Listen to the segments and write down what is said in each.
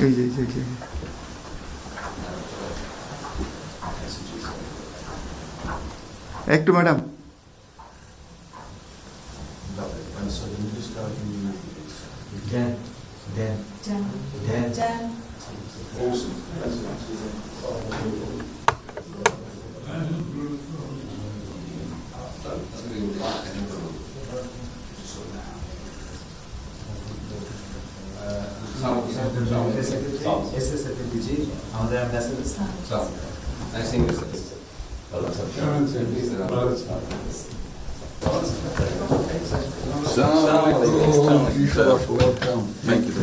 এই যে একটু madam Thank you.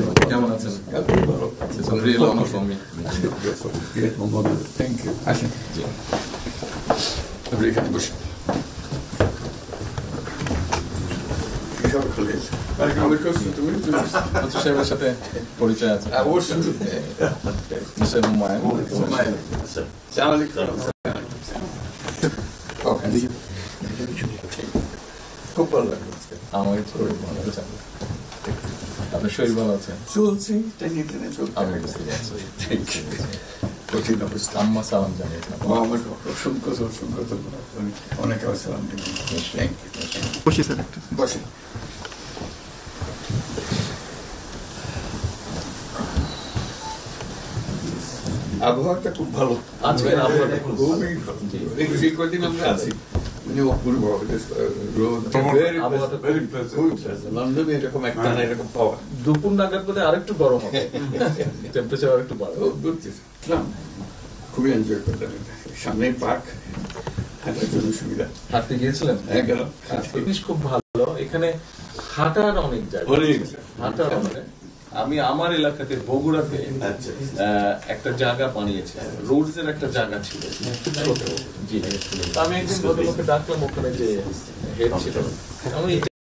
It's a real honor for me. Thank you. সাহেবের সাথে পরিচয় আছে অবশ্যই। খুব ভালো লাগলো। আমার শরীর ভালো আছে। আপনার শরীর ভালো আছে? চলছি, টেনে টেনে চলছে। আমি বুঝতে পারছি। কঠিন অবস্থা। আম্মা সালাম জানিয়েছিলাম। আমার অসংখ্য অনেক সালাম দিবেন। বসে স্যার একটু বসে। আবহাওয়াটা খুব ভালো। আজকে আবহাওয়াটা খুবই ভালো। এই কদিন আমরা আছি। অপূর্ব লন্ডনে এরকম একটা না এরকম পাওয়া। দুপুর নাগাদ বোধ আরেকটু গরম হবে, টেম্পারেচার আরেকটু বাড়বে। খুবই এনজয় করলাম। সামনে পার্ক, হাঁটার জন্য সুবিধা। হাঁটতে গিয়েছিলেন? হ্যাঁ গেলাম। জিনিস খুব ভালো, এখানে হাঁটার অনেক জায়গা। হাঁটার অনেক। আমি আমার এলাকাতে বগুড়াতে একটা জায়গা বানিয়েছি, রোডস এর একটা জায়গা ছিল ছোট। জি, আমি একদিন ভদ্রলোককে ডাকলাম, ওখানে যে হেড ছিল, আমি এই